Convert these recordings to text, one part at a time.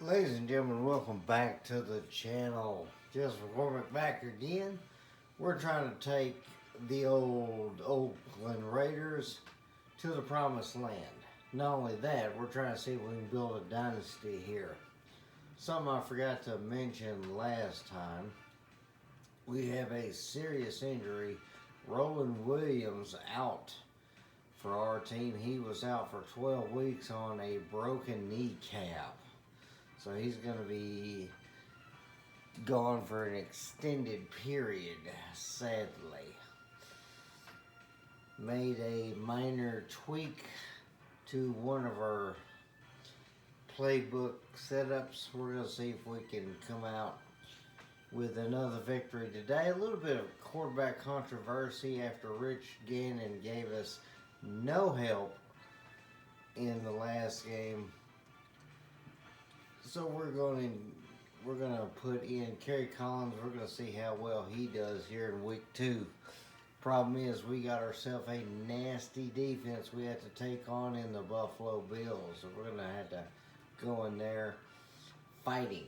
Ladies and gentlemen, welcome back to the channel. Just warming back again. We're trying to take the old Oakland Raiders to the promised land. Not only that, we're trying to see if we can build a dynasty here. Something I forgot to mention last time. We have a serious injury. Roland Williams out for our team. He was out for 12 weeks on a broken kneecap. So he's going to be gone for an extended period, sadly. Made a minor tweak to one of our playbook setups. We're going to see if we can come out with another victory today. A little bit of quarterback controversy after Rich Gannon gave us no help in the last game. So we're going to put in Kerry Collins. We're going to see how well he does here in week 2. Problem is, we got ourselves a nasty defense we have to take on in the Buffalo Bills. So we're going to have to go in there fighting.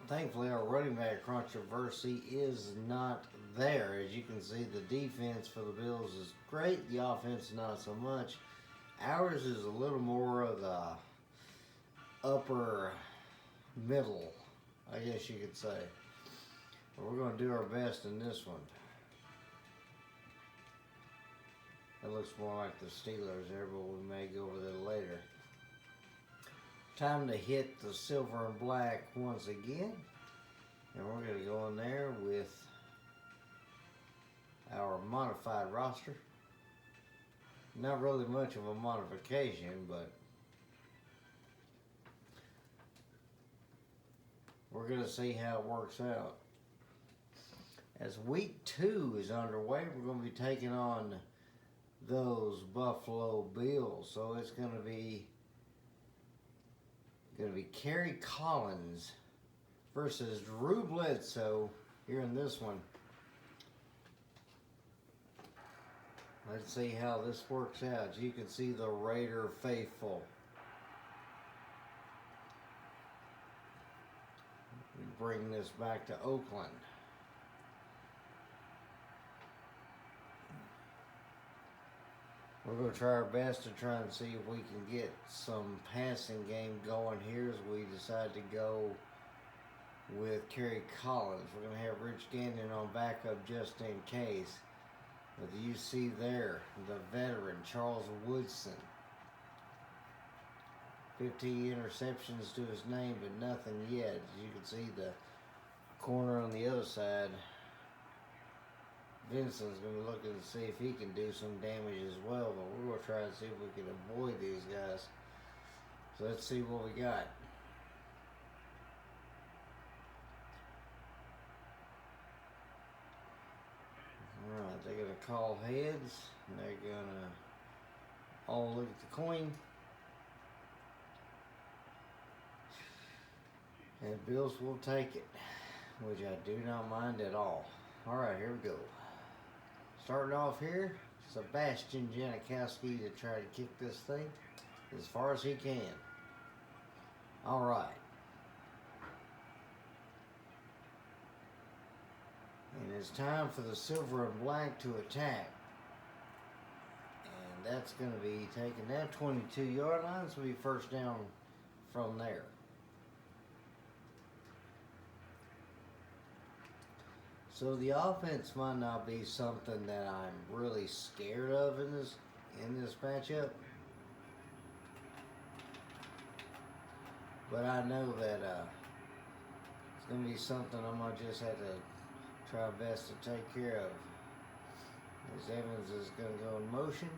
Thankfully, our running back controversy is not there. As you can see, the defense for the Bills is great. The offense, not so much. Ours is a little more of the upper middle, I guess you could say. But we're going to do our best in this one. It looks more like the Steelers there, but we may go over that later. Time to hit the silver and black once again. And we're going to go in there with our modified roster. Not really much of a modification, but we're going to see how it works out. As week 2 is underway, we're going to be taking on those Buffalo Bills. So it's going to be Kerry Collins versus Drew Bledsoe here in this one. Let's see how this works out. You can see the Raider faithful. Bring this back to Oakland. We're going to try our best to try and see if we can get some passing game going here as we decide to go with Kerry Collins. We're going to have Rich Gannon on backup just in case. But you see there, the veteran, Charles Woodson. 15 interceptions to his name, but nothing yet. As you can see, the corner on the other side, Vincent's going to be looking to see if he can do some damage as well, but we're going to try and see if we can avoid these guys. So let's see what we got. Alright, they're going to call heads, and they're going to all look at the coin. And Bills will take it, which I do not mind at all. Alright, here we go. Starting off here, Sebastian Janikowski to try to kick this thing as far as he can. Alright. And it's time for the silver and black to attack. And that's going to be taking that 22-yard line, so we first down from there. So the offense might not be something that I'm really scared of in this matchup. But I know that it's going to be something I'm going to just have to try best to take care of. As Evans is going to go in motion.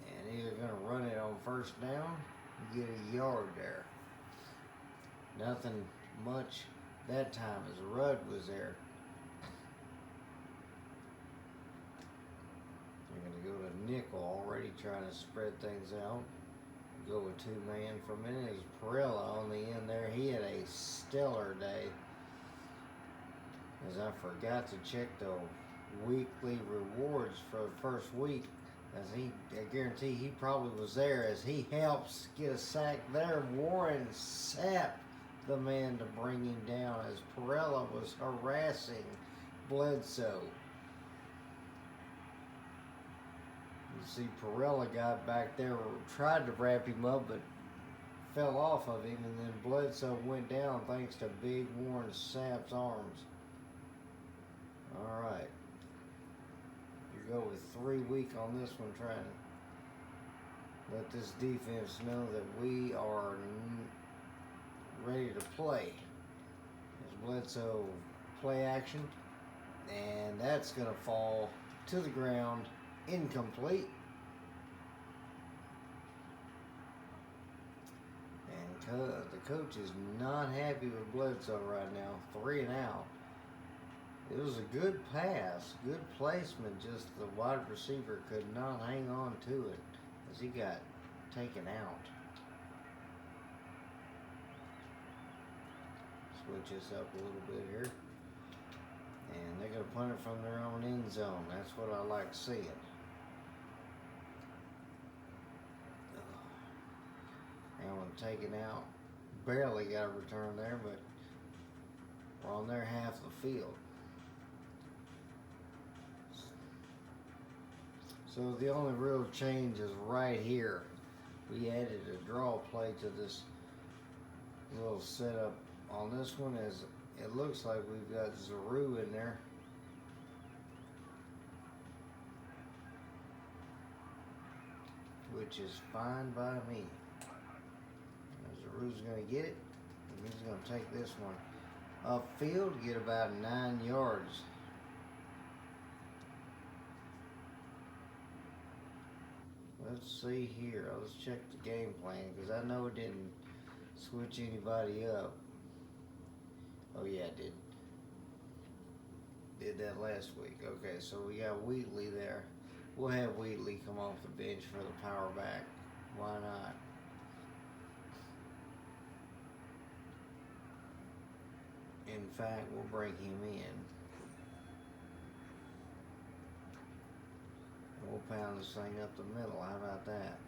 And either going to run it on first down and get a yard there. Nothing much that time as Rudd was there. They're going to go to nickel, already trying to spread things out. Go with 2-man for a minute. There's Perella on the end there. He had a stellar day. As I forgot to check the weekly rewards for the first week. I guarantee he probably was there as he helps get a sack there. Warren Sapp the man to bring him down as Perella was harassing Bledsoe. You see Perella got back there, tried to wrap him up, but fell off of him, and then Bledsoe went down thanks to big Warren Sapp's arms. All right. We go with 3 weeks on this one, trying to let this defense know that we are ready to play. As Bledsoe play action, and that's going to fall to the ground, incomplete. And the coach is not happy with Bledsoe right now. 3 and out. It was a good pass, good placement, just the wide receiver could not hang on to it as he got taken out. Switch this up a little bit here. And they're going to punt it from their own end zone. That's what I like seeing. Allen taken out. Barely got a return there, but we're on their half of the field. So the only real change is right here. We added a draw play to this little setup on this one, as it looks like we've got Zaru in there. Which is fine by me. Zaru's going to get it, and he's going to take this one upfield, get about 9 yards. Let's see here. Let's check the game plan, because I know it didn't switch anybody up. Oh yeah, it did. Did that last week. Okay, so we got Wheatley there. We'll have Wheatley come off the bench for the power back. Why not? In fact, we'll bring him in. We'll pound this thing up the middle. How about that?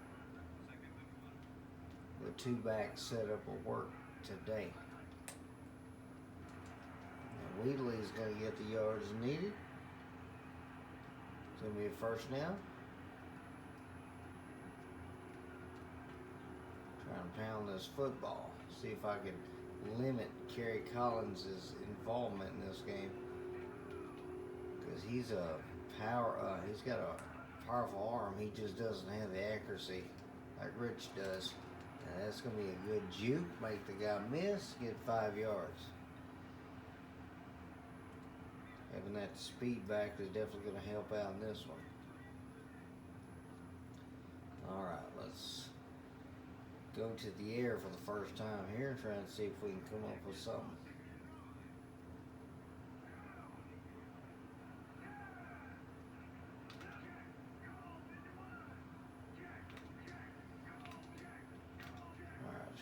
The 2-back setup will work today. Now Wheatley's going to get the yards needed. It's going to be a first down. Trying to pound this football. See if I can limit Kerry Collins' involvement in this game. Because he's he's got a powerful arm. He just doesn't have the accuracy like Rich does. And that's going to be a good juke. Make the guy miss. Get 5 yards. Having that speed back is definitely going to help out in this one. Alright, let's go to the air for the first time here and try and see if we can come up with something.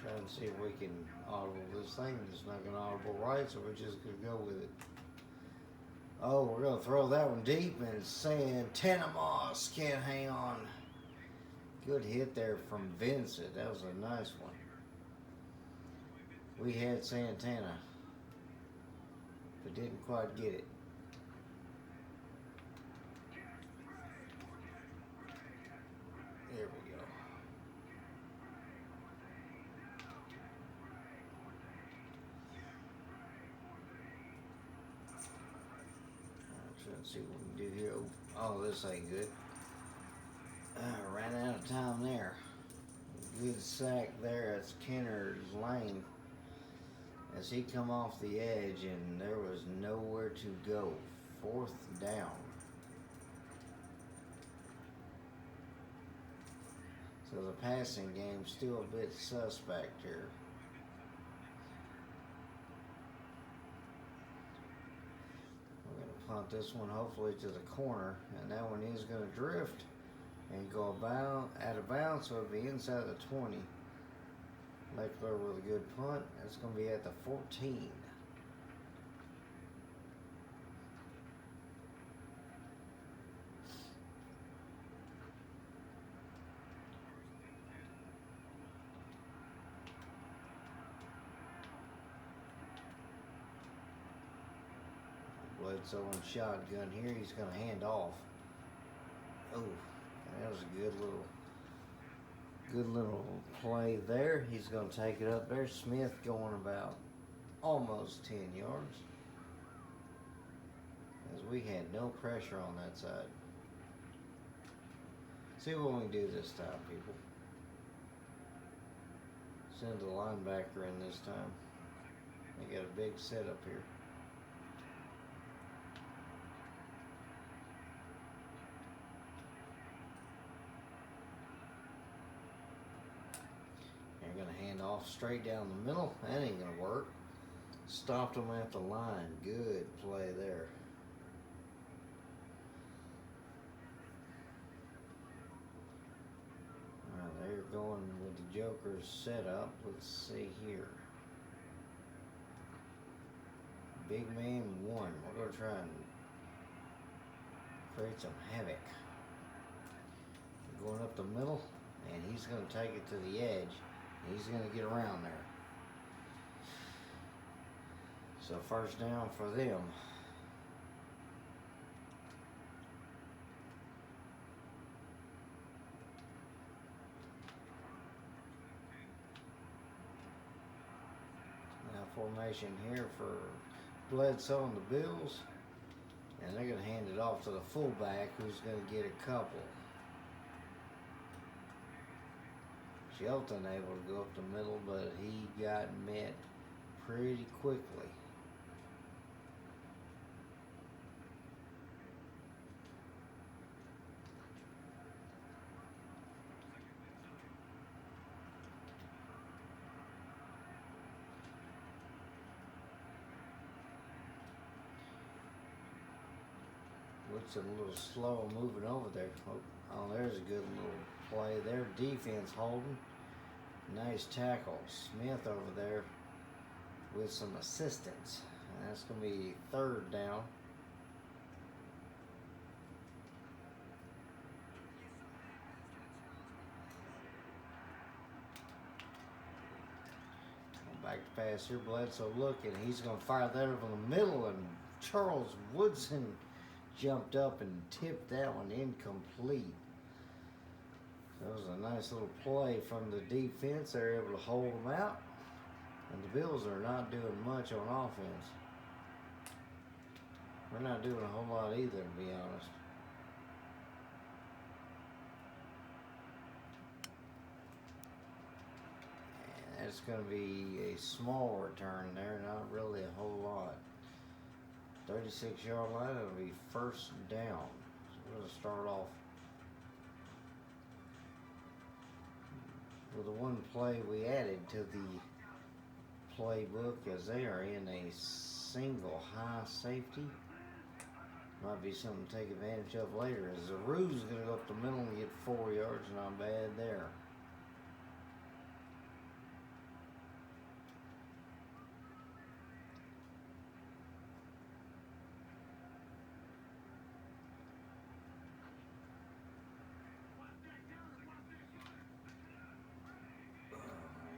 Try and see if we can audible this thing. It's not going to audible right, so we're just going to go with it. Oh, we're going to throw that one deep, and it's saying Santana Moss can't hang on. Good hit there from Vincent. That was a nice one. We had Santana, but didn't quite get it. There we go. Let's see what we can do here. Oh, this ain't good. Ran out of time there. Good sack there. It's Kenner's Lane as he come off the edge, and there was nowhere to go. 4th down. So the passing game's still a bit suspect here. Punt this one hopefully to the corner, and that one is going to drift and go out of bounds, so it'll be inside the 20. Leckler with a good punt. That's going to be at the 14. Bledsoe and shotgun here. He's going to hand off. Oh, that was a good little play there. He's going to take it up there. Smith going about almost 10 yards. As we had no pressure on that side. See what we can do this time, people. Send the linebacker in this time. They got a big setup here. They're going to hand off straight down the middle. That ain't going to work. Stopped them at the line. Good play there. They're going with the Joker's setup. Let's see here. Big man one. We're going to try and create some havoc. Going up the middle, and he's going to take it to the edge. He's going to get around there. So first down for them. Now formation here for Bledsoe and the Bills. And they're going to hand it off to the fullback, who's going to get a couple. Shelton able to go up the middle, but he got met pretty quickly. Looks a little slow moving over there. Oh, there's a good little play there. Defense holding. Nice tackle. Smith over there with some assistance. And that's going to be third down. Back to pass here. Bledsoe looking. He's going to fire that over the middle, and Charles Woodson jumped up and tipped that one incomplete. That was a nice little play from the defense. They're able to hold them out. And the Bills are not doing much on offense. We're not doing a whole lot either, to be honest. And that's going to be a small return there, not really a whole lot. 36-yard line, it'll be first down. So we're going to start off with the one play we added to the playbook, as they are in a single high safety. Might be something to take advantage of later. As Zaru's going to go up the middle and get 4 yards. Not bad there.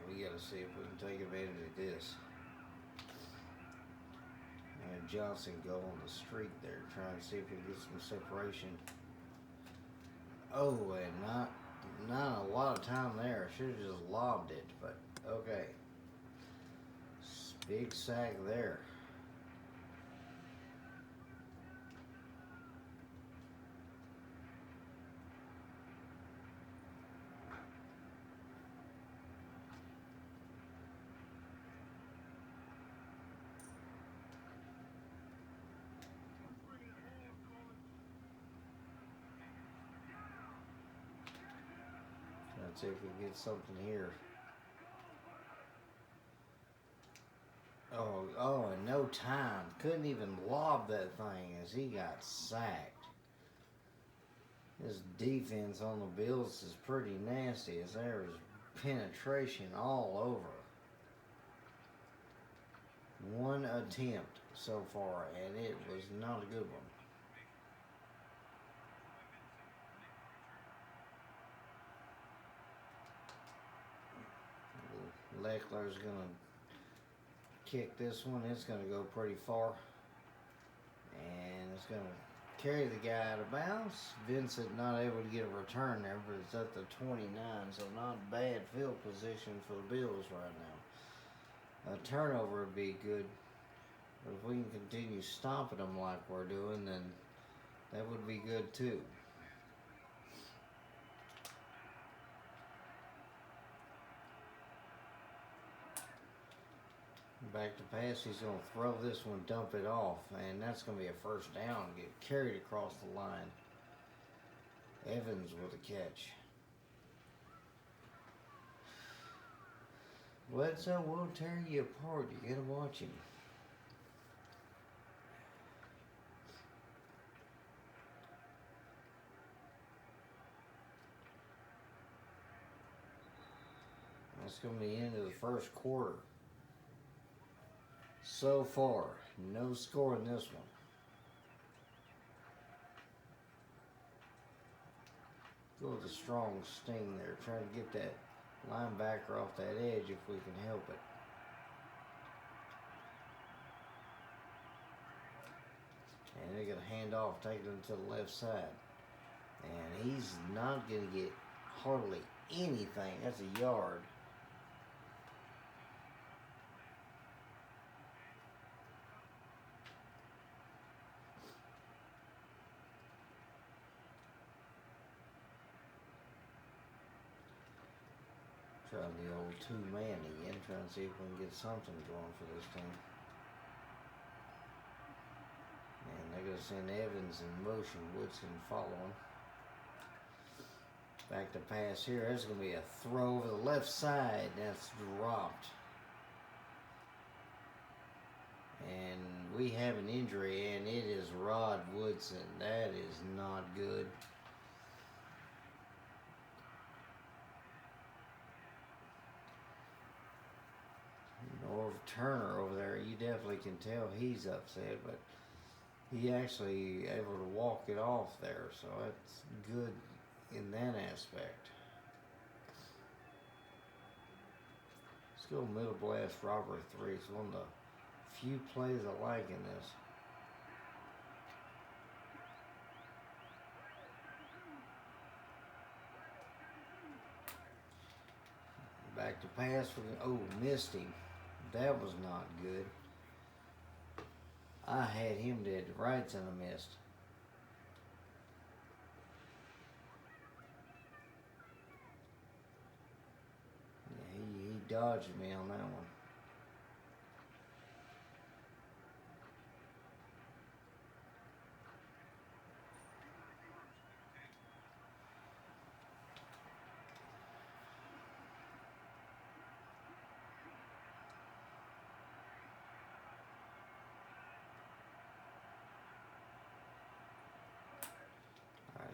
We got to see if we can take advantage of this. And Johnson go on the streak there, trying to see if he can get some separation. Oh, and not a lot of time there. Should have just lobbed it, but okay. Big sack there. Let's see if we can get something here. Oh, and no time. Couldn't even lob that thing as he got sacked. This defense on the Bills is pretty nasty, as there is penetration all over. One attempt so far, and it was not a good one. Leckler's going to kick this one. It's going to go pretty far. It's going to carry the guy out of bounds. Vincent not able to get a return there, but it's at the 29, so not bad field position for the Bills right now. A turnover would be good, but if we can continue stomping them like we're doing, then that would be good too. Back to pass, he's going to throw this one, dump it off, and that's going to be a first down, get carried across the line. Evans with a catch. Bledsoe will tear you apart. You got to watch him. That's going to be the end of the first quarter. So far, no score in this one. Go with a strong sting there, trying to get that linebacker off that edge if we can help it. And they're going to hand off, take it to the left side. And he's not going to get hardly anything. That's a yard. Try the old two-man again, trying to see if we can get something going for this team. And they're going to send Evans in motion, Woodson following. Back to pass here. There's going to be a throw over the left side. That's dropped. And we have an injury, and it is Rod Woodson. That is not good. Norv Turner over there, you definitely can tell he's upset, but he actually able to walk it off there, so that's good in that aspect. Let's go middle blast robbery 3. It's one of the few plays I like in this. Back to pass. Missed him. That was not good. I had him dead to rights and I missed. Yeah, he dodged me on that one.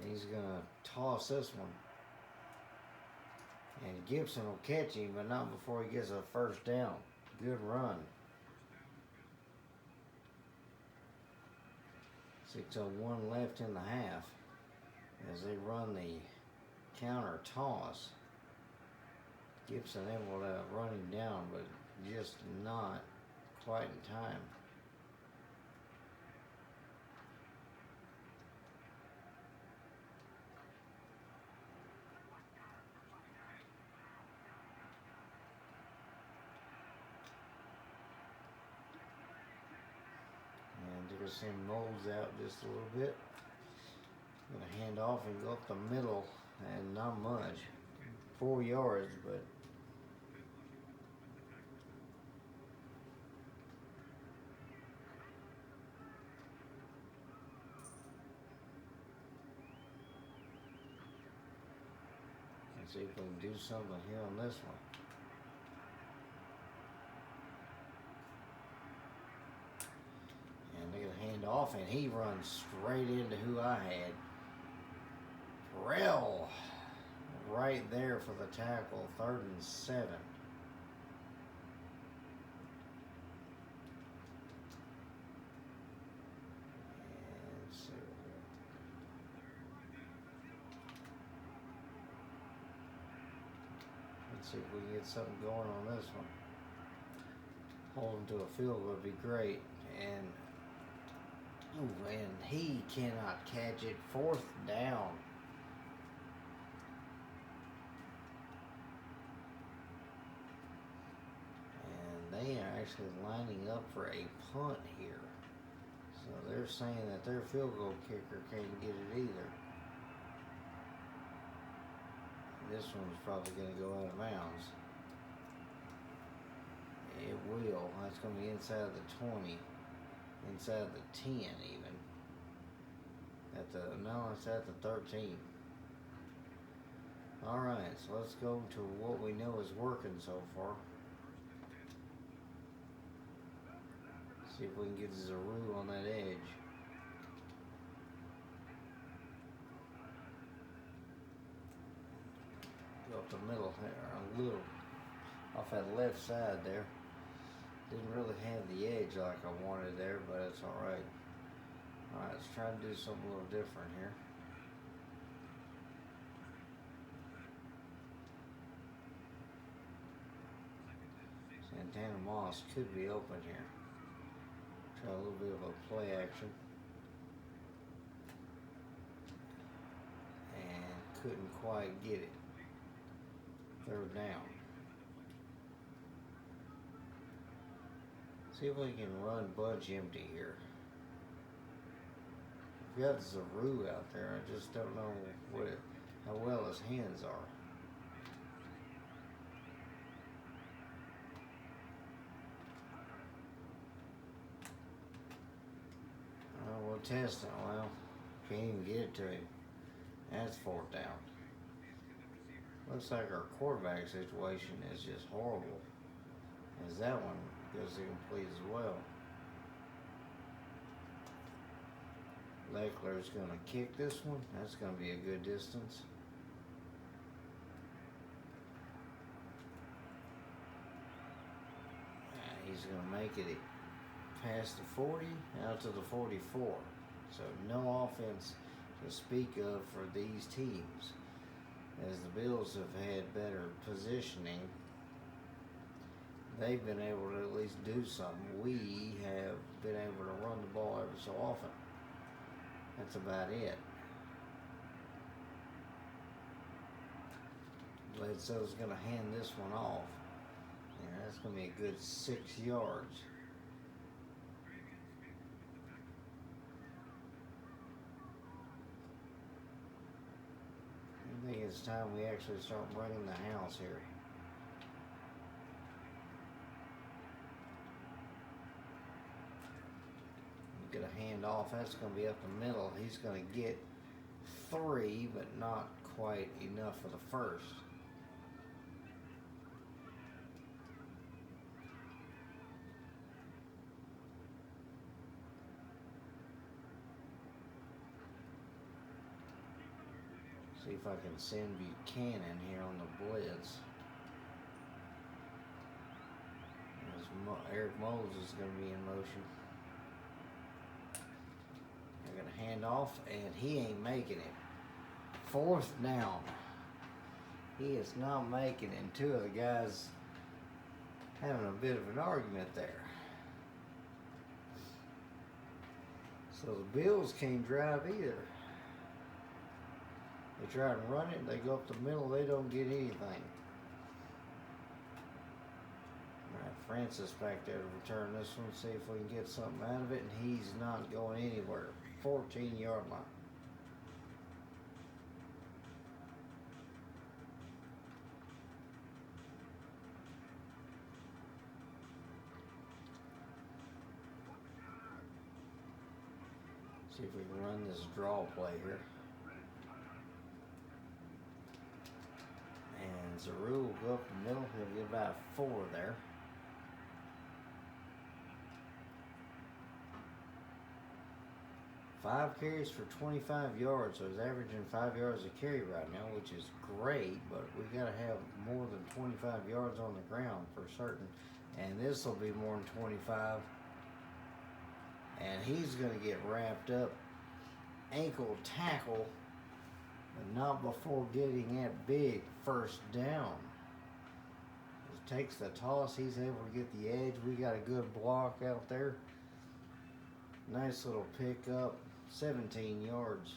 He's going to toss this one. And Gibson will catch him, but not before he gets a first down. Good run. 6:01 left in the half as they run the counter toss. Gibson able to run him down, but just not quite in time. They're going to send Moles out just a little bit. Going to hand off and go up the middle, and not much. 4 yards, but let's see if we can do something here on this one. And they're going to hand off, and he runs straight into who I had. Terrell, right there for the tackle, 3rd and 7. Let's see if we can get something going on this one. Hold them to a field would be great. And Ooh, and he cannot catch it. 4th down. And they are actually lining up for a punt here. So they're saying that their field goal kicker can't get it either. This one's probably going to go out of bounds. It will. That's going to be inside the 20. Inside the 10 even. No, it's at the 13. Alright, so let's go to what we know is working so far. See if we can get Zaru on that edge. Go up the middle there, a little off that left side there. Didn't really have the edge like I wanted there, but it's alright. Alright, let's try to do something a little different here. Santana Moss could be open here. Try a little bit of a play action. And couldn't quite get it. 3rd down. See if we can run bunch empty here. We've got Zaru out there. I just don't know how well his hands are. We'll test it. Well, can't even get it to him. That's 4th down. Looks like our quarterback situation is just horrible. As that one goes incomplete as well. Leckler's going to kick this one. That's going to be a good distance. He's going to make it past the 40, out to the 44. So no offense to speak of for these teams. As the Bills have had better positioning, they've been able to at least do something. We have been able to run the ball every so often. That's about it. Bledsoe's going to hand this one off. Yeah, that's going to be a good 6 yards. I think it's time we actually start running the house here. Get a hand off. That's going to be up the middle. He's going to get 3, but not quite enough for the first. See if I can send Buchanan here on the blitz. Eric Moles is going to be in motion. They're going to hand off, and he ain't making it. 4th down. He is not making it, and 2 of the guys having a bit of an argument there. So the Bills can't drive either. They try and run it, they go up the middle, they don't get anything. Alright, Francis back there to return this one, see if we can get something out of it, and he's not going anywhere. 14-yard line. See if we can run this draw play here. And Zaru will go up the middle. He'll get about 4 there. Five carries for 25 yards, so he's averaging 5 yards a carry right now, which is great, but we got to have more than 25 yards on the ground for certain. And this will be more than 25. And he's going to get wrapped up. Ankle tackle, but not before getting that big 1st down. He takes the toss. He's able to get the edge. We got a good block out there. Nice little pickup, 17 yards.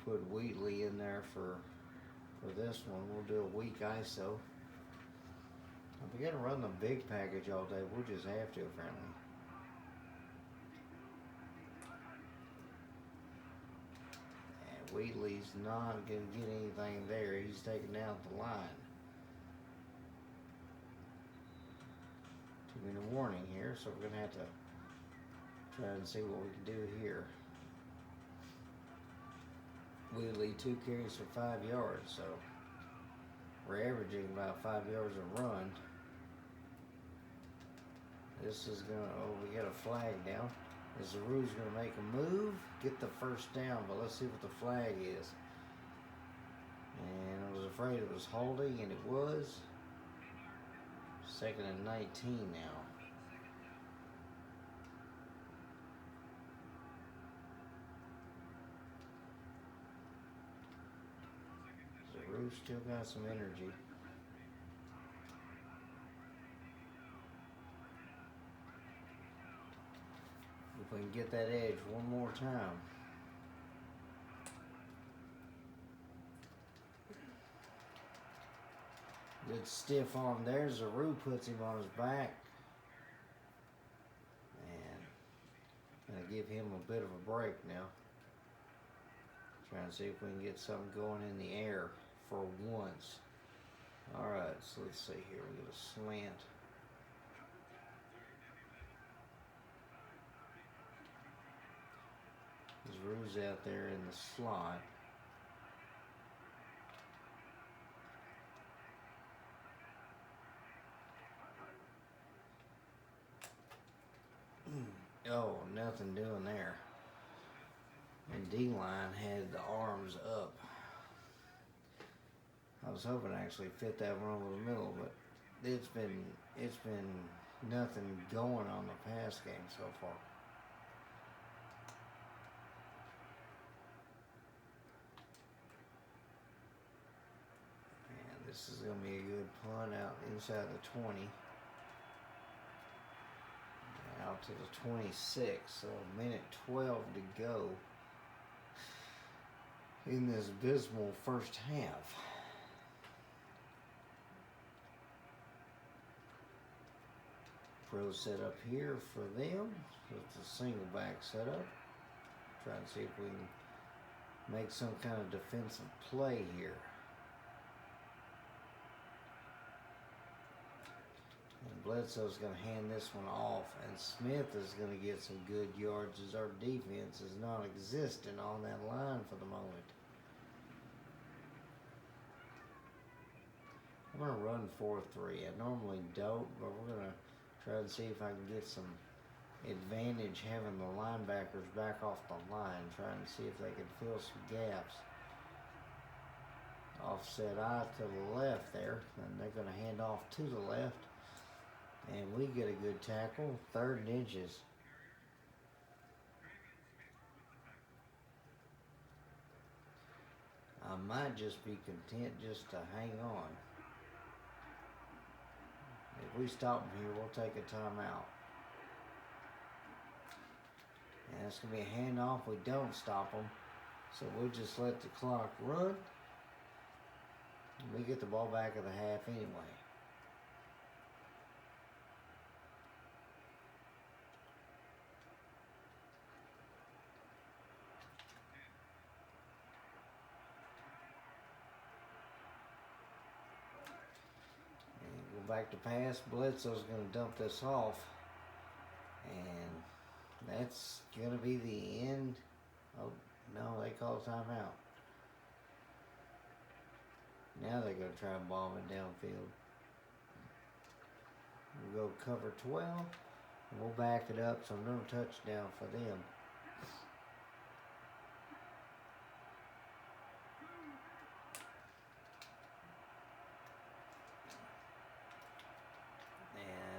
Put Wheatley in there for this one. We'll do a weak ISO. If we gotta run the big package all day, we'll just have to, apparently. And Wheatley's not gonna get anything there. He's taking out the line. 2-minute warning here, so we're gonna have to try and see what we can do here. Wheatley 2 carries for 5 yards, so we're averaging about 5 yards a run. This is gonna, we got a flag down. Is the Rouge gonna make a move, get the first down, but let's see what the flag is. And I was afraid it was holding, and it was. 2nd and 19 now. The Rouge still got some energy. If we can get that edge one more time. Good stiff arm there. Zaru puts him on his back. And gonna give him a bit of a break now. Trying to see if we can get something going in the air for once. Alright, so let's see here. We get a slant. Zaru's out there in the slot. Oh, nothing doing there. And D-line had the arms up. I was hoping to actually fit that one over the middle, but it's been nothing going on the pass game so far. And this is gonna be a good punt out inside the 20. Out to the 26, so 1:12 to go in this abysmal first half. Pro set up here for them. So it's a single back setup. Trying to see if we can make some kind of defensive play here. And Bledsoe's going to hand this one off, and Smith is going to get some good yards as our defense is non-existent on that line for the moment. I'm going to run 4-3. I normally don't, but we're going to try and see if I can get some advantage having the linebackers back off the line, trying to see if they can fill some gaps. Offset eye to the left there, and they're going to hand off to the left. And we get a good tackle, 3rd and inches. I might just be content just to hang on. If we stop them here, we'll take a timeout. And it's going to be a handoff. We don't stop them. So we'll just let the clock run. We get the ball back at the half anyway. Back to pass. Bledsoe's going to dump this off, and that's going to be the end. Oh no, they call a timeout. Now they're going to try and bomb it downfield. We'll go cover 12, and we'll back it up, so no touchdown for them.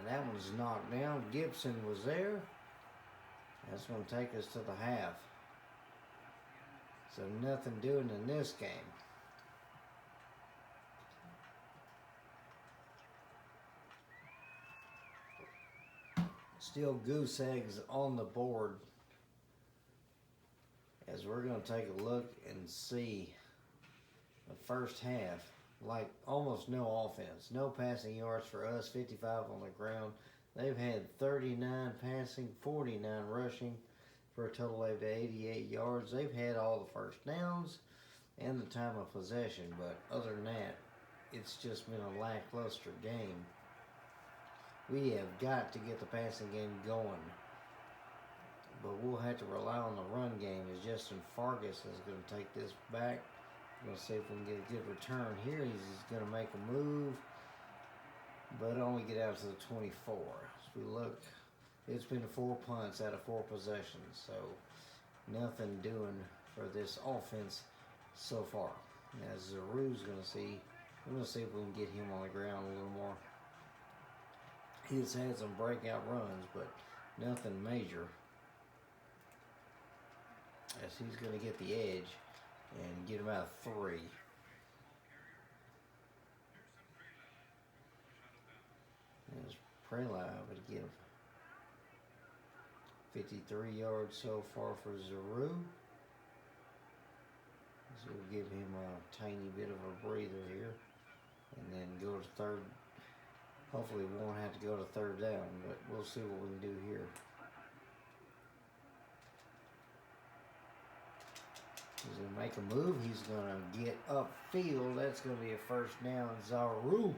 That one's knocked down. Gibson was there. That's going to take us to the half. So nothing doing in this game. Still goose eggs on the board as we're going to take a look and see the first half. Like almost no offense, no passing yards for us, 55 on the ground. They've had 39 passing, 49 rushing for a total of 88 yards. They've had all the first downs and the time of possession, but other than that, it's just been a lackluster game. We have got to get the passing game going, but we'll have to rely on the run game as Justin Fargas is going to take this back. We're going to see if we can get a good return here. He's going to make a move, but only get out to the 24. As we look, it's been 4 punts out of 4 possessions, so nothing doing for this offense so far. Now Zaru's going to see, we're going to see if we can get him on the ground a little more. He's had some breakout runs, but nothing major. As he's going to get the edge and get him out of 3. There's Prela, but get him 53 yards so far for Zaru. So we'll give him a tiny bit of a breather here, and then go to third. Hopefully we won't have to go to third down, but we'll see what we can do here. He's going to make a move. He's going to get upfield. That's going to be a first down. Zaru.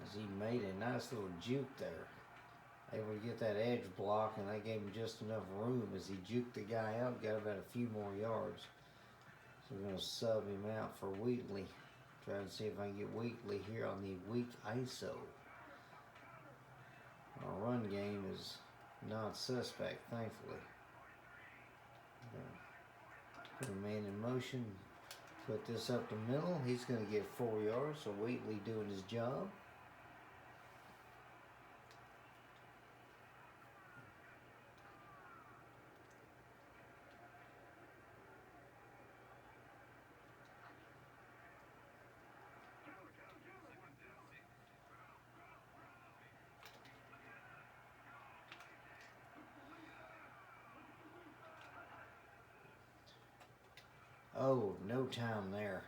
As he made a nice little juke there. Able to get that edge block, and that gave him just enough room as he juked the guy out. Got about a few more yards. So we're going to sub him out for Wheatley. Try to see if I can get Wheatley here on the weak ISO. Our run game is not suspect, thankfully. Put a man in motion. Put this up the middle. He's going to get 4 yards, so Wheatley doing his job. Oh, no time there.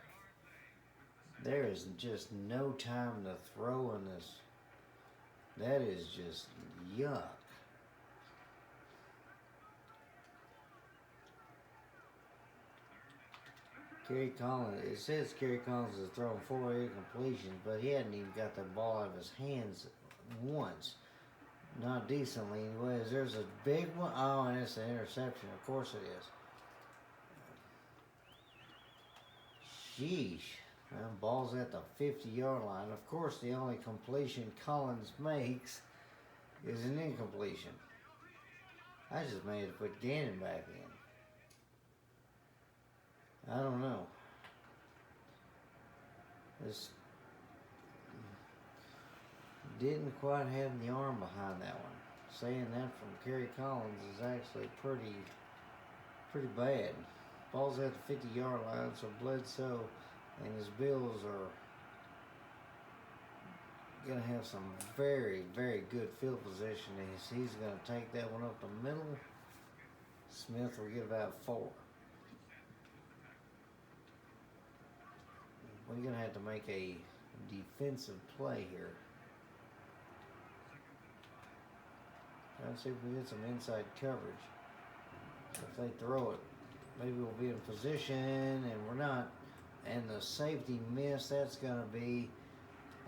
There is just no time to throw in this. That is just yuck. Kerry Collins, it says Kerry Collins has thrown 4 incompletions, but he hadn't even got the ball out of his hands once. Not decently anyways. There's a big one. Oh, and it's an interception. Of course it is. Sheesh. Well, ball's at the 50-yard line. Of course, the only completion Collins makes is an incompletion. I just made it put Gannon back in. I don't know. This didn't quite have the arm behind that one. Saying that from Kerry Collins is actually pretty bad. Ball's at the 50-yard line, so Bledsoe and his Bills are going to have some very, very good field position. He's going to take that one up the middle. Smith will get about 4. We're going to have to make a defensive play here. Trying to see if we get some inside coverage. If they throw it, maybe we'll be in position, and we're not. And the safety miss, that's going to be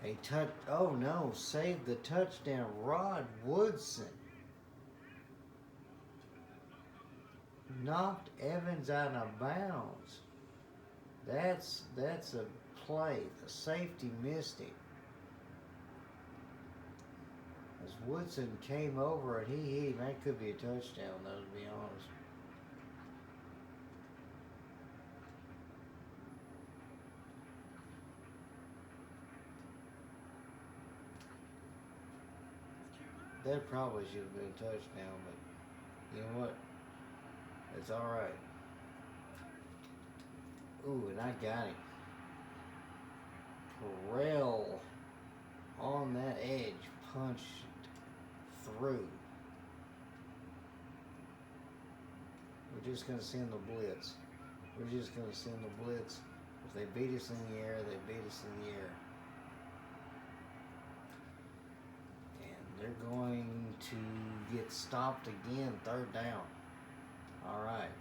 a touch. Oh, no, save the touchdown. Rod Woodson knocked Evans out of bounds. That's a play. The safety missed him. As Woodson came over and he hit him, that could be a touchdown, though, to be honest. That probably should have been a touchdown, but you know what? It's all right. Ooh, and I got him. Terrell on that edge, punched through. We're just going to send the blitz. We're just going to send the blitz. If they beat us in the air, they beat us in the air. And they're going to get stopped again, third down. All right.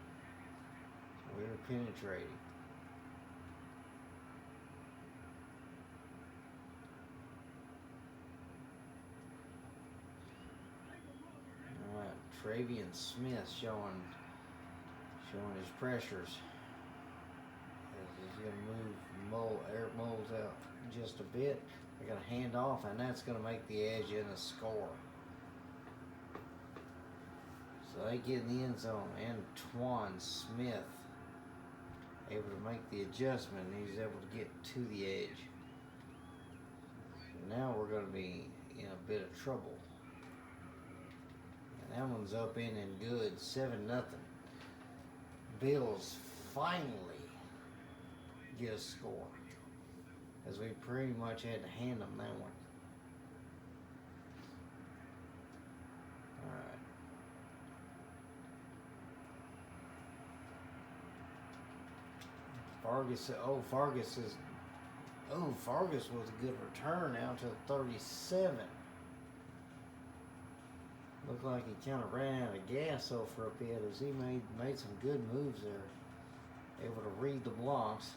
So we're penetrating. All right. Travian Smith showing his pressures. He's going to move Eric Moles out just a bit. They're going to hand off, and that's going to make the edge in a score. So they get in the end zone. Antoine Smith able to make the adjustment. He's able to get to the edge. So now we're going to be in a bit of trouble. And that one's up in and good, 7-0. Bills finally get a score, as we pretty much had to hand them that one. All right. Fargus was a good return out to 37. Looked like he kind of ran out of gas though for a bit, as he made some good moves there. Able to read the blocks.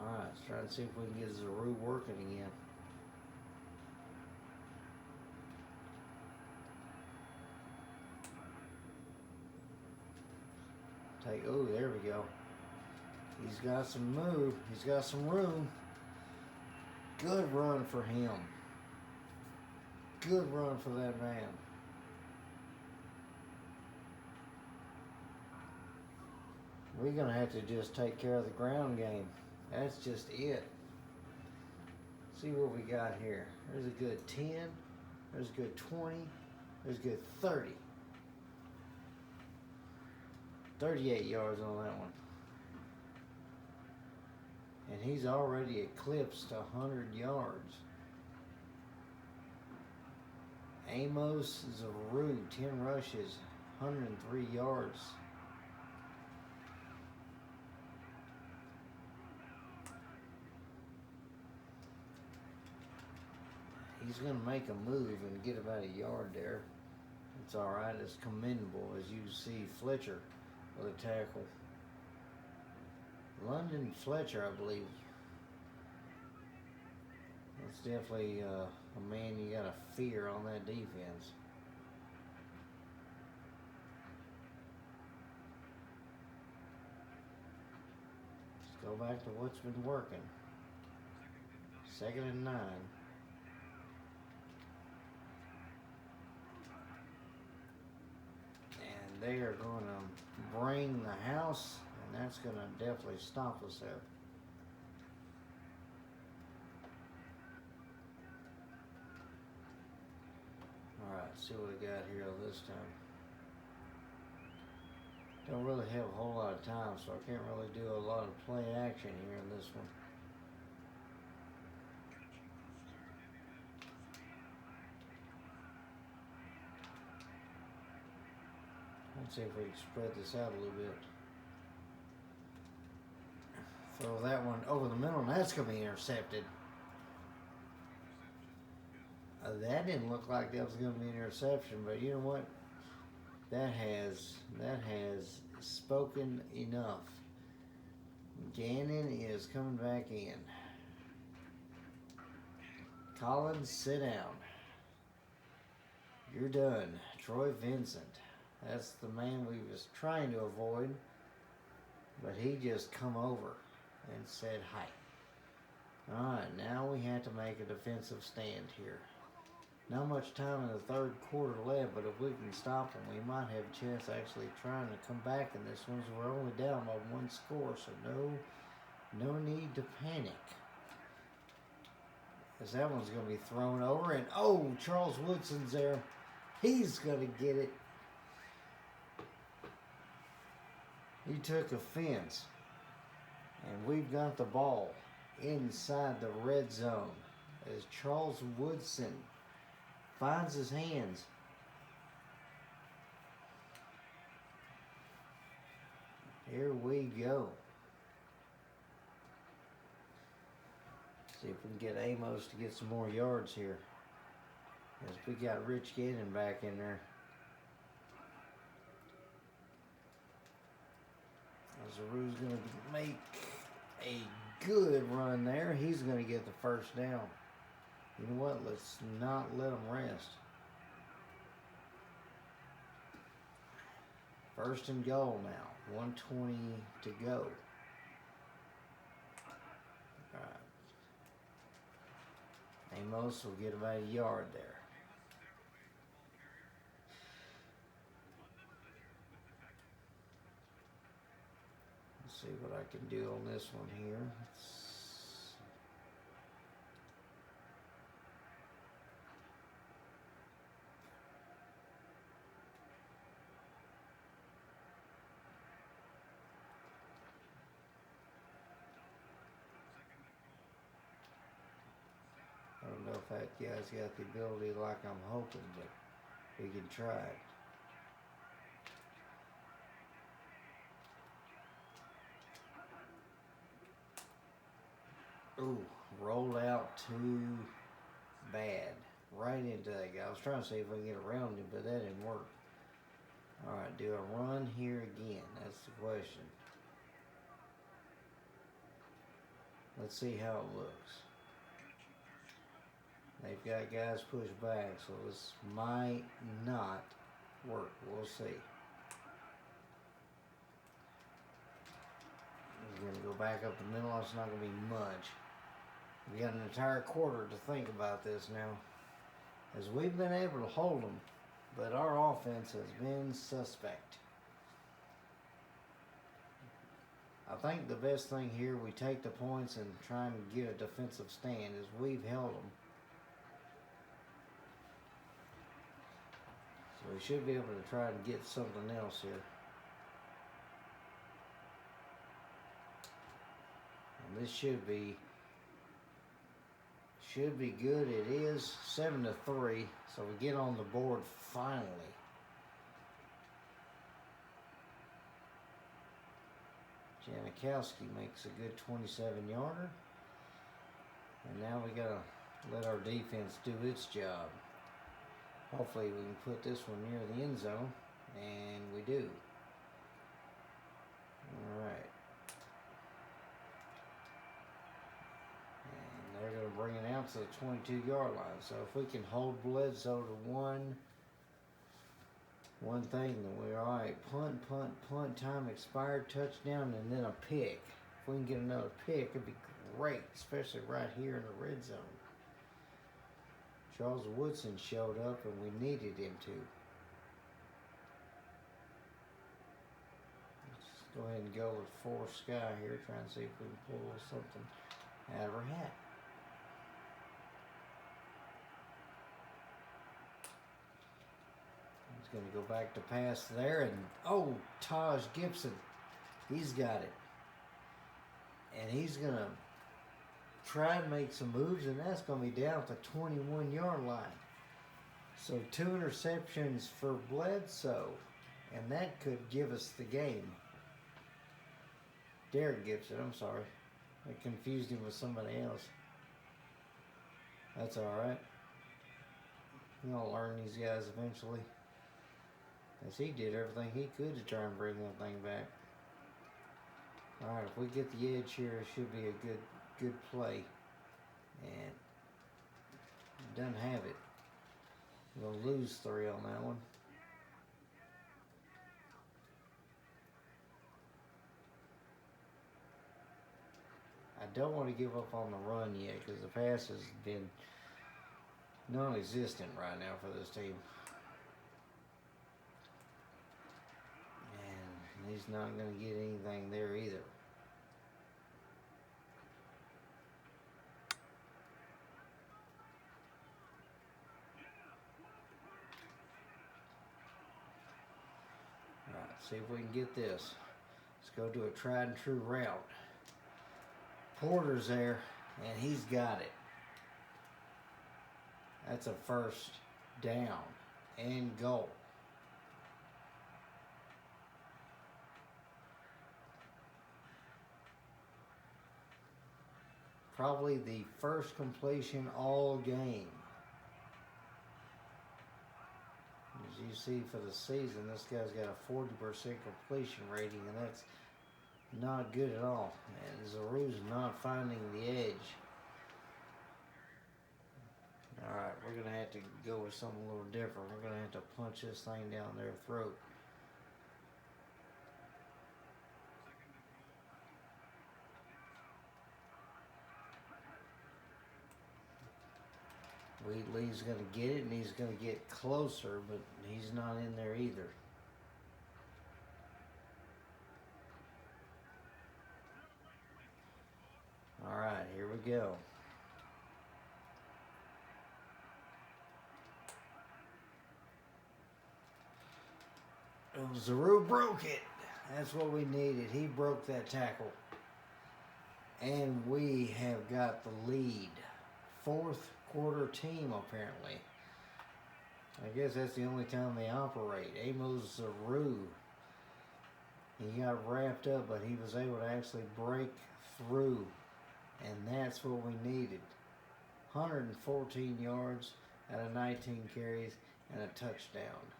Alright, let's try to see if we can get Zaru working again. There we go. He's got some move. He's got some room. Good run for him. Good run for that man. We're going to have to just take care of the ground game. That's just it. See what we got here. There's a good 10. There's a good 20. There's a good 30. 38 yards on that one. And he's already eclipsed 100 yards. Amos Zaru, 10 rushes, 103 yards. He's going to make a move and get about a yard there. It's all right. It's commendable, as you see Fletcher with a tackle. London Fletcher, I believe. That's definitely a man you got to fear on that defense. Let's go back to what's been working. 2nd and 9. And they are going to bring the house, and that's going to definitely stop us there. Alright, see what we got here this time. Don't really have a whole lot of time, so I can't really do a lot of play action here in this one. Let's see if we can spread this out a little bit. Throw that one over the middle, and that's going to be intercepted. That didn't look like that was going to be an interception, but you know what? That has spoken enough. Gannon is coming back in. Collins, sit down. You're done. Troy Vincent. That's the man we was trying to avoid, but he just come over and said hi. Alright, now we have to make a defensive stand here. Not much time in the third quarter left, but if we can stop them, we might have a chance of actually trying to come back in this one. So we're only down by one score, so no need to panic. Because that one's going to be thrown over, and Charles Woodson's there. He's going to get it. He took offense. And we've got the ball inside the red zone as Charles Woodson finds his hands. Here we go. See if we can get Amos to get some more yards here. As we got Rich Gannon back in there. Zaru's going to make a good run there. He's going to get the first down. You know what? Let's not let him rest. First and goal now. 1:20 to go. All right. Amos will get about a yard there. Let's see what I can do on this one here. I don't know if that guy's got the ability like I'm hoping, but we can try it. Ooh, rolled out too bad. Right into that guy. I was trying to see if I can get around him, but that didn't work. Alright, do I run here again? That's the question. Let's see how it looks. They've got guys pushed back, so this might not work. We'll see. We're going to go back up the middle. It's not going to be much. We got an entire quarter to think about this now. As we've been able to hold them, but our offense has been suspect. I think the best thing here, we take the points and try and get a defensive stand, as we've held them. So we should be able to try and get something else here. And this should be good. It is 7-3, so we get on the board finally. Janikowski makes a good 27-yarder. And now we gotta let our defense do its job. Hopefully we can put this one near the end zone, and we do. Alright. And they're going to bring it out to the 22-yard line. So if we can hold Bledsoe to one thing, then we're alright. Punt, time expired, touchdown, and then a pick. If we can get another pick, it'd be great, especially right here in the red zone. Charles Woodson showed up, and we needed him to. Let's go ahead and go with Forrest Sky here, trying to see if we can pull something out of her hat. He's going to go back to pass there, and oh, Taj Gibson, he's got it. And he's going to try and make some moves, and that's going to be down at the 21-yard line. So 2 interceptions for Bledsoe, and that could give us the game. Derek Gibson, I'm sorry. I confused him with somebody else. That's alright. You'll learn these guys eventually. As he did everything he could to try and bring that thing back. Alright, if we get the edge here, it should be a good play. And doesn't have it. We'll lose 3 on that one. I don't want to give up on the run yet, because the pass has been non-existent right now for this team. And he's not going to get anything there either. Alright, see if we can get this. go to a tried and true route. Porter's there, and he's got it. That's a first down and goal. Probably the first completion all game. As you see for the season, this guy's got a 40% completion rating, and that's not good at all. And Zaru's not finding the edge. Alright, we're going to have to go with something a little different. We're going to have to punch this thing down their throat. Wheatley's going to get it, and he's going to get closer, but he's not in there either. All right, here we go. Oh, Zaru broke it. That's what we needed. He broke that tackle. And we have got the lead. Fourth quarter team, apparently. I guess that's the only time they operate. Amos Zaru. He got wrapped up, but he was able to actually break through. And that's what we needed. 114 yards out of 19 carries and a touchdown.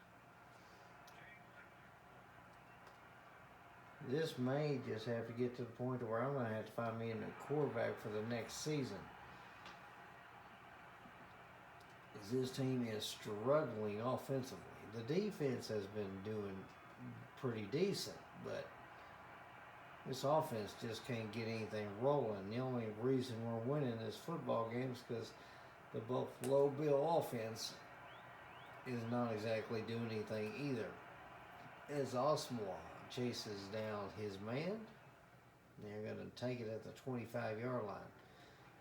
This may just have to get to the point where I'm going to have to find me a new quarterback for the next season. This team is struggling offensively. The defense has been doing pretty decent, but this offense just can't get anything rolling. The only reason we're winning this football game is because the Buffalo Bill offense is not exactly doing anything either. As Osmore chases down his man, they're going to take it at the 25-yard line.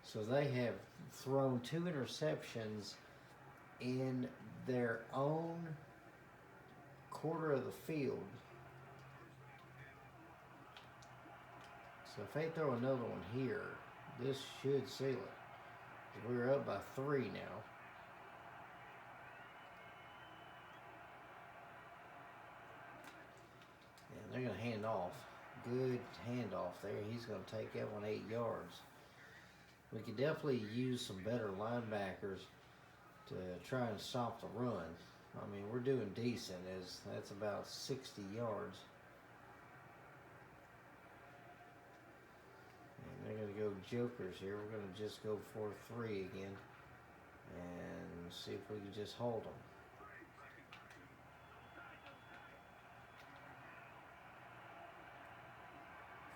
So they have thrown 2 interceptions in their own quarter of the field. So if they throw another one here, this should seal it. We're up by 3 now. And they're going to hand off. Good handoff there. He's going to take that one 8 yards. We could definitely use some better linebackers to try and stop the run. I mean, we're doing decent. That's about 60 yards. And they're going to go jokers here. We're going to just go 4-3 again and see if we can just hold them.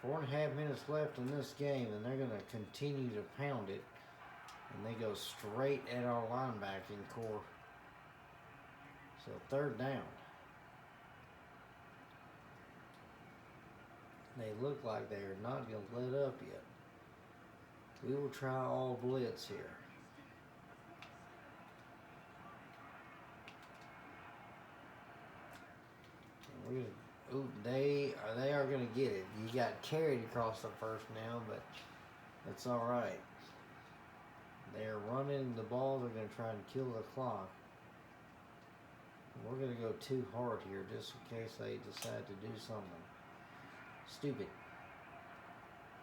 Four and a half minutes left in this game, and they're going to continue to pound it. And they go straight at our linebacking core. So 3rd down. They look like they are not going to let up yet. We will try all blitz here. And we're gonna, they are going to get it. You got carried across the first now, but that's all right. They're running the ball. They're going to try and kill the clock. We're going to go too hard here just in case they decide to do something stupid.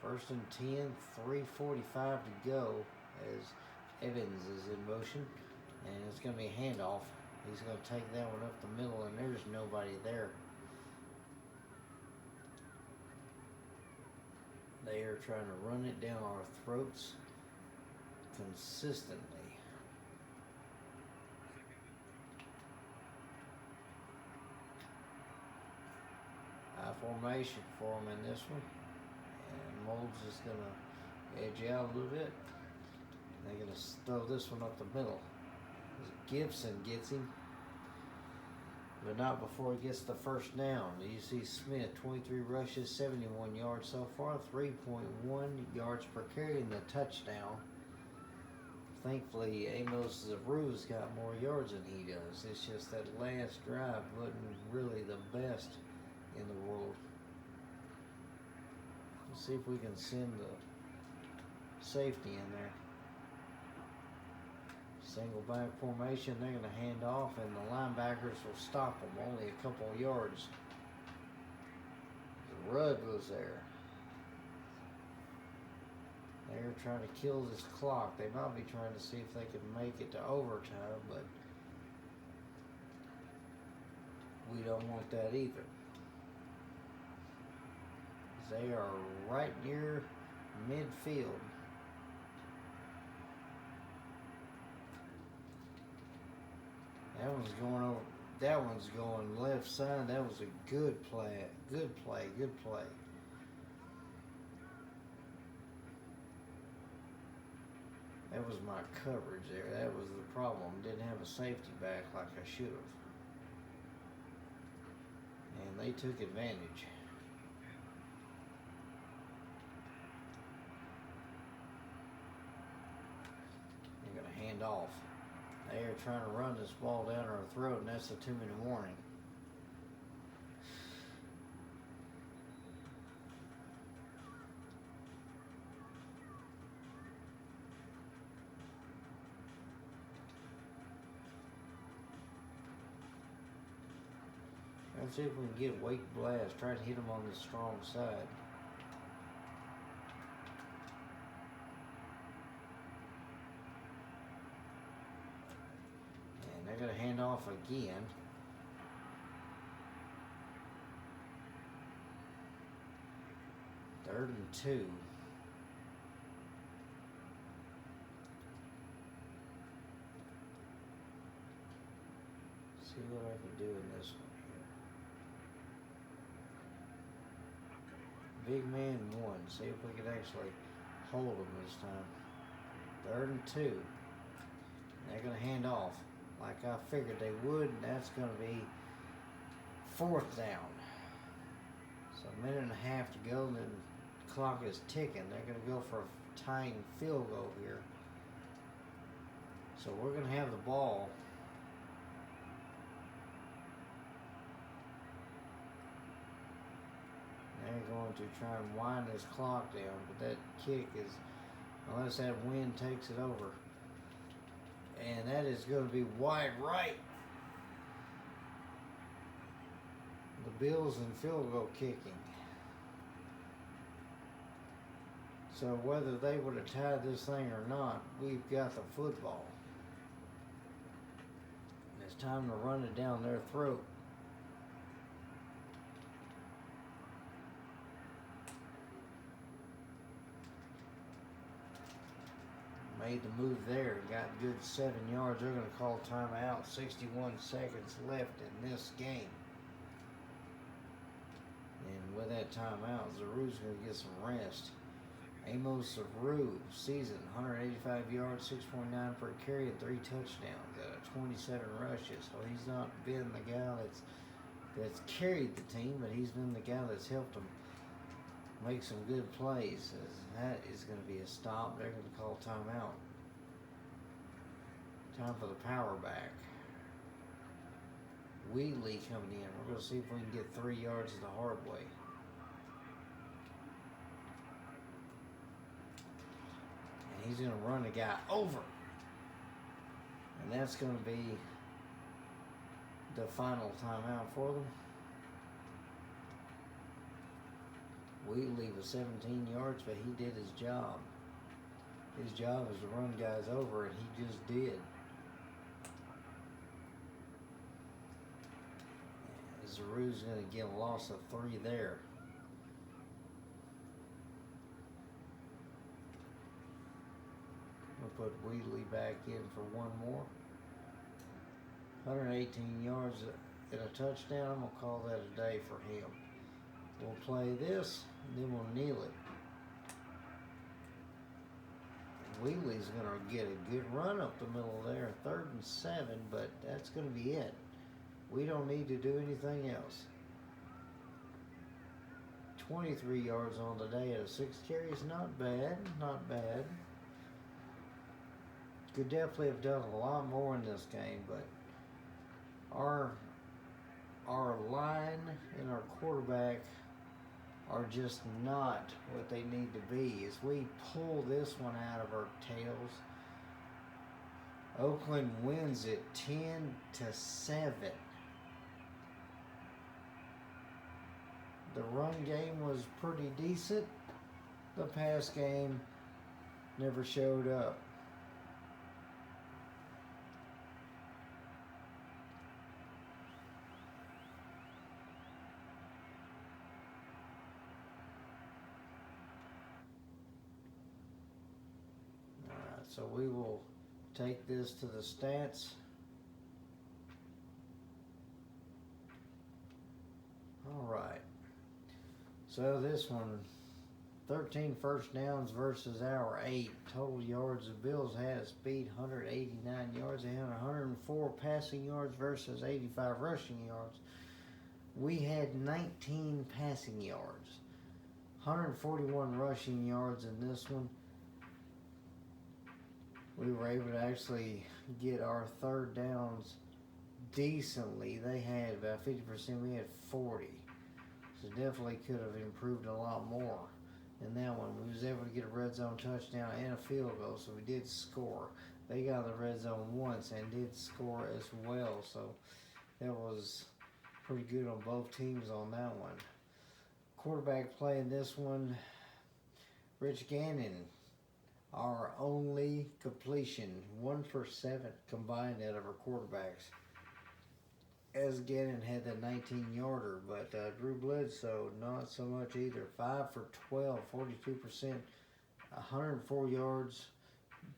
1st and 10, 3:45 to go as Evans is in motion. And it's going to be a handoff. He's going to take that one up the middle, and there's nobody there. They are trying to run it down our throats consistently. High formation for them in this one. And Mold's just going to edge out a little bit. They're going to throw this one up the middle. Gibson gets him, but not before he gets the first down. You see Smith, 23 rushes, 71 yards so far, 3.1 yards per carry in the touchdown. Thankfully, Amos Zaru's got more yards than he does. It's just that last drive wasn't really the best in the world. See if we can send the safety in there. Single back formation, they're going to hand off, and the linebackers will stop them only a couple of yards. The Rudd was there. They're trying to kill this clock. They might be trying to see if they can make it to overtime, but we don't want that either. They are right near midfield. That one's going over. That one's going left side. That was a good play. Good play. Good play. That was my coverage there. That was the problem. Didn't have a safety back like I should have. And they took advantage. They're going to hand off. They are trying to run this ball down our throat, and that's a 2-minute warning. Let's see if we can get Wake Blast. Try to hit them on the strong side. And they're going to hand off again. Third and 2. See what I can do in this one. Big man 1. See if we can actually hold them this time. Third and 2. They're going to hand off like I figured they would, and that's going to be 4th down. So a minute and a half to go, and then the clock is ticking. They're going to go for a tying field goal here. So we're going to have the ball. They're going to try and wind this clock down, but that kick is, unless that wind takes it over. And that is going to be wide right. The Bills in field goal kicking. So whether they would have tied this thing or not, we've got the football. And it's time to run it down their throat. Made the move there, got good 7 yards. They're going to call timeout. 61 seconds left in this game. And with that timeout, Zaru's going to get some rest. Amos Zaru, season 185 yards, 6.9 per carry, and 3 touchdowns out of 27 rushes. So he's not been the guy that's carried the team, but he's been the guy that's helped them make some good plays. That is going to be a stop. They're going to call timeout. Time for the power back. Wheatley coming in. We're going to see if we can get 3 yards the hard way. And he's going to run the guy over. And that's going to be the final timeout for them. Wheatley was 17 yards, but he did his job. His job is to run guys over, and he just did. Zaru's going to get a loss of 3 there. We'll put Wheatley back in for 1 more. 118 yards and a touchdown. I'm going to call that a day for him. We'll play this, and then we'll kneel it. Wheatley's going to get a good run up the middle there, 3rd and 7, but that's going to be it. We don't need to do anything else. 23 yards on the day out of 6 carries, not bad, not bad. Could definitely have done a lot more in this game, but our line and our quarterback are just not what they need to be. As we pull this one out of our tails, Oakland wins it 10-7. The run game was pretty decent. The pass game never showed up. Alright, so we will take this to the stats. Alright. So this one, 13 first downs versus our 8. Total yards, the Bills had us beat 189 yards. They had 104 passing yards versus 85 rushing yards. We had 19 passing yards, 141 rushing yards in this one. We were able to actually get our third downs decently. They had about 50%, we had 40. So definitely could have improved a lot more in that one. We was able to get a red zone touchdown and a field goal, so we did score. They got the red zone once and did score as well, so that was pretty good on both teams on that one. Quarterback play in this one, Rich Gannon, our only completion, 1 for 7 combined out of our quarterbacks. As Gannon had that 19-yarder, but Drew Bledsoe not so much either. 5 for 12, 42%, 104 yards,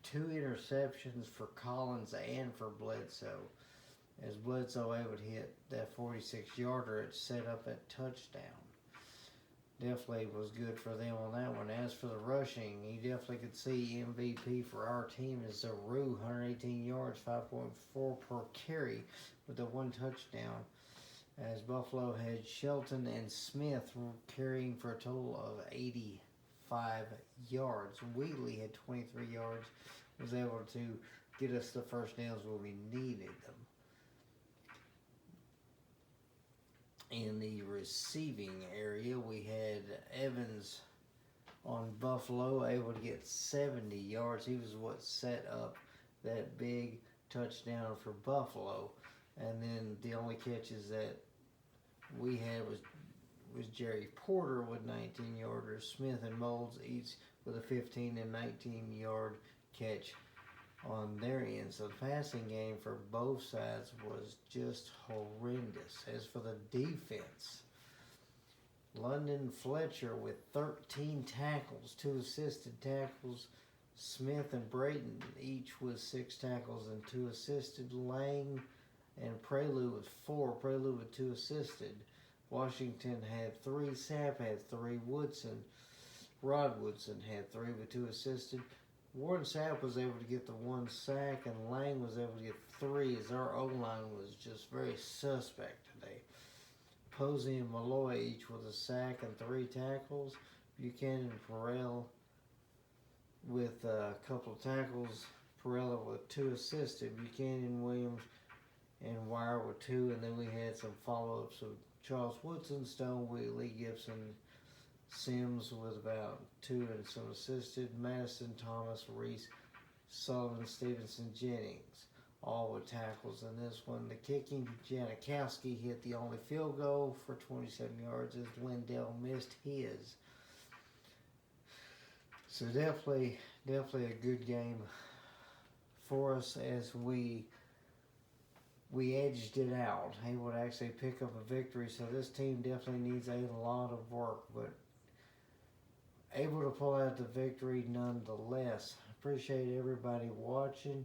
2 interceptions for Collins and for Bledsoe. As Bledsoe able to hit that 46-yarder, it set up that touchdown. Definitely was good for them on that one. As for the rushing, you definitely could see MVP for our team is Zaru, 118 yards, 5.4 per carry with the 1 touchdown. As Buffalo had Shelton and Smith carrying for a total of 85 yards. Wheatley had 23 yards, was able to get us the first downs when we needed them. In the receiving area, we had Evans on Buffalo able to get 70 yards. He was what set up that big touchdown for Buffalo. And then the only catches that we had was Jerry Porter with 19-yarders. Smith and Moulds each with a 15 and 19-yard catch on their end. So the passing game for both sides was just horrendous. As for the defense, London Fletcher with 13 tackles, 2 assisted tackles. Smith and Brayton each with 6 tackles and 2 assisted. Lang and Prelude with 4. Prelude with 2 assisted. Washington had 3. Sapp had 3. Rod Woodson had 3 with 2 assisted. Warren Sapp was able to get the 1 sack, and Lang was able to get 3, as our O-line was just very suspect today. Posey and Malloy each with a sack and 3 tackles. Buchanan and Perrell with a couple of tackles. Perrella with 2 assisted. Buchanan, Williams, and Wire with 2, and then we had some follow-ups of Charles Woodson, Stone, Wheatley, Gibson, Sims with about 2 and some assisted. Madison, Thomas, Reese, Sullivan, Stevenson, Jennings, all with tackles in this one. The kicking, Janikowski hit the only field goal for 27 yards as Lindell missed his. So definitely a good game for us as we edged it out, able to actually pick up a victory. So this team definitely needs a lot of work, but able to pull out the victory nonetheless. Appreciate everybody watching.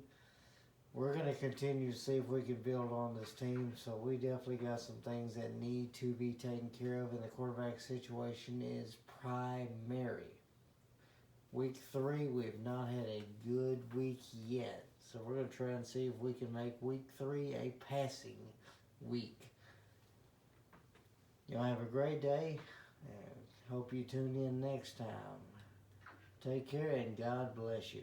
We're going to continue to see if we can build on this team. So we definitely got some things that need to be taken care of, and the quarterback situation is primary. Week 3, we've not had a good week yet. So we're going to try and see if we can make week 3 a passing week. Y'all have a great day. Hope you tune in next time. Take care and God bless you.